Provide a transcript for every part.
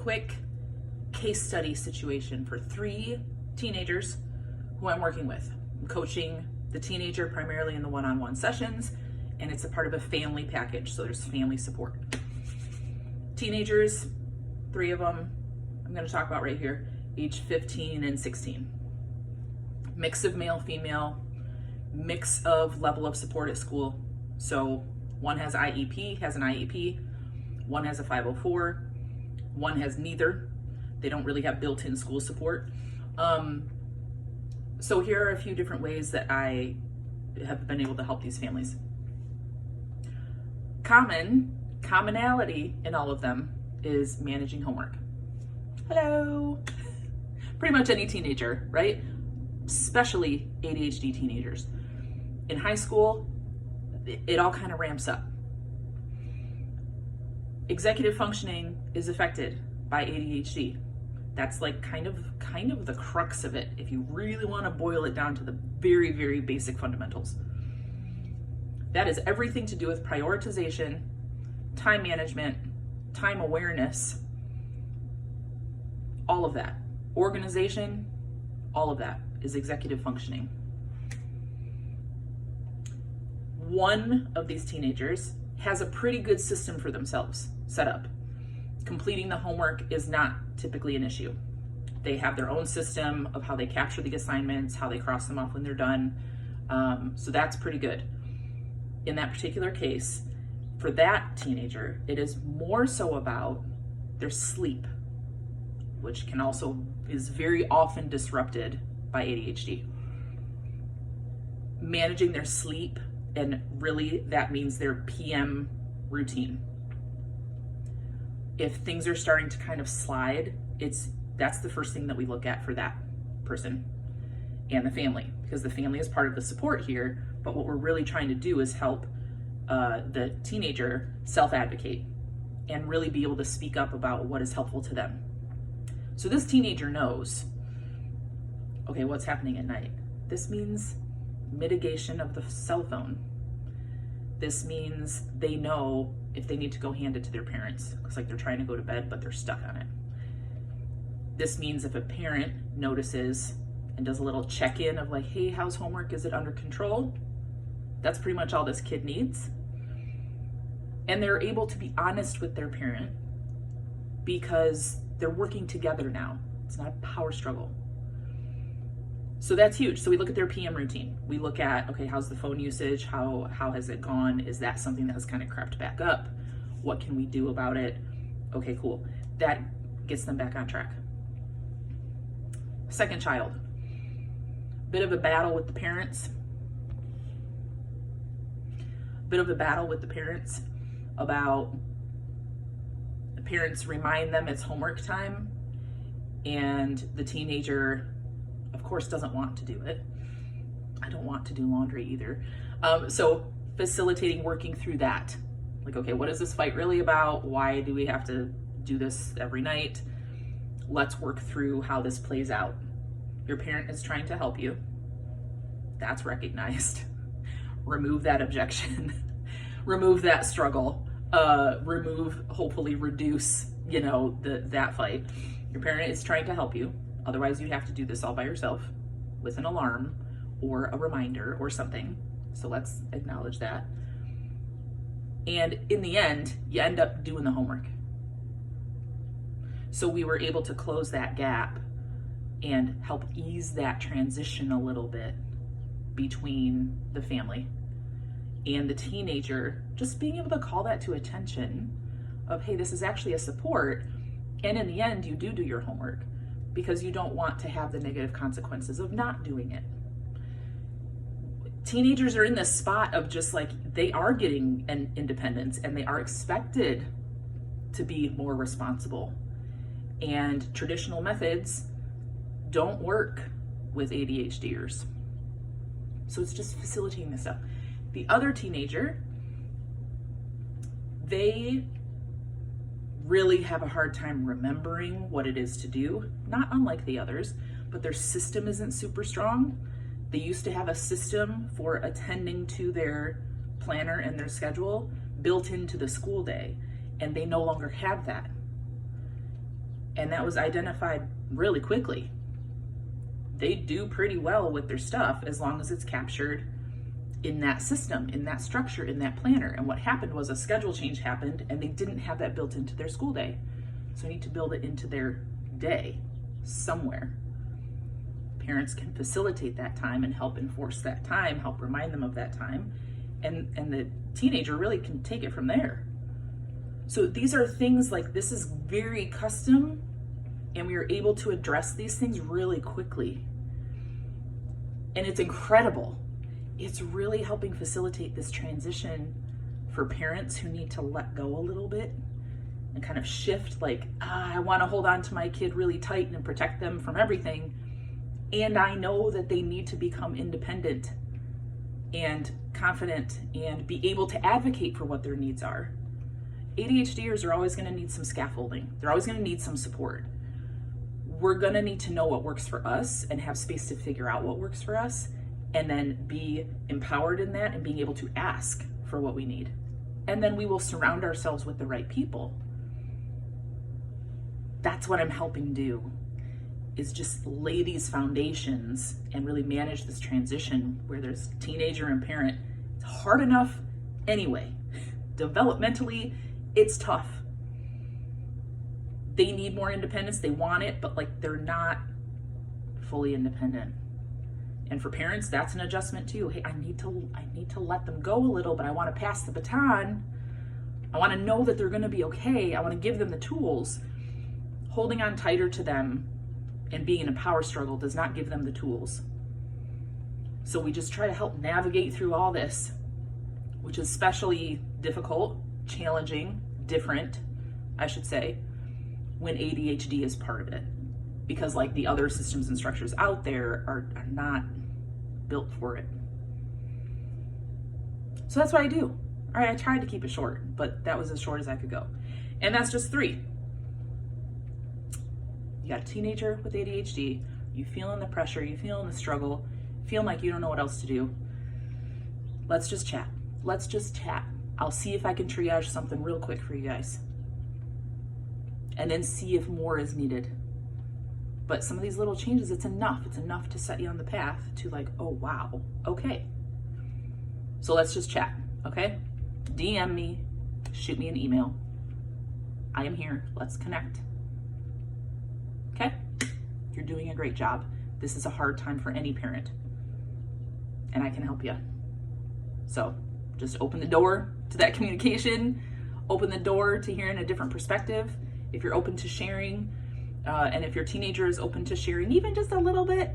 quick case study situation for 3 teenagers who I'm working with. I'm coaching the teenager primarily in the one-on-one sessions, and it's a part of a family package, so there's family support. Teenagers, 3 of them, I'm going to talk about right here, age 15 and 16. Mix of male, female, mix of level of support at school. So one has an IEP, one has a 504, one has neither. They don't really have built-in school support. So here are a few different ways that I have been able to help these families. Commonality in all of them is managing homework. Hello. Pretty much any teenager, right? Especially ADHD teenagers. In high school, it all kind of ramps up. Executive functioning is affected by ADHD. That's like kind of the crux of it, if you really want to boil it down to the very, very basic fundamentals. That is everything to do with prioritization, time management, time awareness, all of that. Organization, all of that is executive functioning. One of these teenagers has a pretty good system for themselves set up. Completing the homework is not typically an issue. They have their own system of how they capture the assignments, how they cross them off when they're done. So that's pretty good. In that particular case, for that teenager, it is more so about their sleep, which is very often disrupted by ADHD. Managing their sleep, and really that means their PM routine. If things are starting to kind of slide, that's the first thing that we look at for that person and the family, because the family is part of the support here, but what we're really trying to do is help the teenager self-advocate and really be able to speak up about what is helpful to them. So this teenager knows, okay, what's happening at night? This means mitigation of the cell phone. This means they know if they need to go hand it to their parents. Looks like they're trying to go to bed, but they're stuck on it. This means if a parent notices and does a little check-in of like, hey, how's homework? Is it under control? That's pretty much all this kid needs. And they're able to be honest with their parent because they're working together now. It's not a power struggle. So that's huge. So we look at their PM routine. We look at, okay, how's the phone usage? How has it gone? Is that something that has kind of crept back up? What can we do about it? Okay, cool. That gets them back on track. Second child, bit of a battle with the parents. About the parents remind them it's homework time, and the teenager, of course, doesn't want to do it. I don't want to do laundry either. So facilitating working through that. Like, okay, what is this fight really about? Why do we have to do this every night? Let's work through how this plays out. Your parent is trying to help you. That's recognized. Remove that objection. Remove that struggle. Hopefully reduce, that fight. Your parent is trying to help you. Otherwise, you'd have to do this all by yourself with an alarm or a reminder or something. So let's acknowledge that. And in the end, you end up doing the homework. So we were able to close that gap and help ease that transition a little bit between the family and the teenager, just being able to call that to attention of, hey, this is actually a support. And in the end, you do your homework because you don't want to have the negative consequences of not doing it. Teenagers are in this spot of just like, they are getting an independence and they are expected to be more responsible. And traditional methods don't work with ADHDers. So it's just facilitating this stuff. The other teenager, they really have a hard time remembering what it is to do, not unlike the others, but their system isn't super strong. They used to have a system for attending to their planner and their schedule built into the school day, and they no longer have that. And that was identified really quickly. They do pretty well with their stuff as long as it's captured in that system, in that structure, in that planner. And what happened was a schedule change happened and they didn't have that built into their school day. So we need to build it into their day somewhere. Parents can facilitate that time and help enforce that time, help remind them of that time. And the teenager really can take it from there. So these are things like, this is very custom, and we are able to address these things really quickly. And it's incredible. It's really helping facilitate this transition for parents who need to let go a little bit and kind of shift, like, I want to hold on to my kid really tight and protect them from everything. And I know that they need to become independent and confident and be able to advocate for what their needs are. ADHDers are always going to need some scaffolding. They're always going to need some support. We're going to need to know what works for us and have space to figure out what works for us, and then be empowered in that and being able to ask for what we need. And then we will surround ourselves with the right people. That's what I'm helping do, is just lay these foundations and really manage this transition where there's teenager and parent. It's hard enough anyway. Developmentally, it's tough. They need more independence, they want it, but like, they're not fully independent. And for parents, that's an adjustment too. Hey, I need to let them go a little, but I want to pass the baton. I want to know that they're going to be okay. I want to give them the tools. Holding on tighter to them and being in a power struggle does not give them the tools. So we just try to help navigate through all this, which is especially difficult, challenging, different, I should say, when ADHD is part of it. Because like the other systems and structures out there are not built for it. So that's what I do. All right, I tried to keep it short, but that was as short as I could go. And that's just 3. You got a teenager with ADHD, you feeling the pressure, you feeling the struggle, feeling like you don't know what else to do. Let's just chat. Let's just chat. I'll see if I can triage something real quick for you guys. And then see if more is needed. But some of these little changes, it's enough. It's enough to set you on the path to like, oh, wow, okay. So let's just chat, okay? DM me, shoot me an email. I am here, let's connect. Okay? You're doing a great job. This is a hard time for any parent, and I can help you. So just open the door to that communication, open the door to hearing a different perspective. If you're open to sharing, and if your teenager is open to sharing even just a little bit,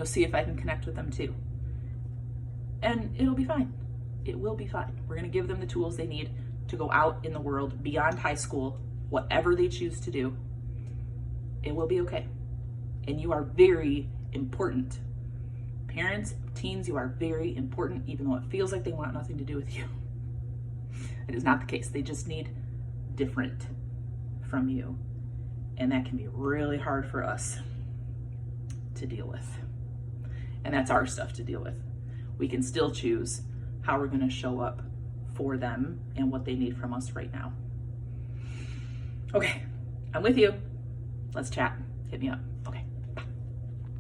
see if I can connect with them too. And it'll be fine. It will be fine. We're going to give them the tools they need to go out in the world beyond high school, whatever they choose to do. It will be okay. And you are very important. Parents, teens, you are very important, even though it feels like they want nothing to do with you. It is not the case. They just need different from you. And that can be really hard for us to deal with. And that's our stuff to deal with. We can still choose how we're going to show up for them and what they need from us right now. Okay, I'm with you. Let's chat. Hit me up.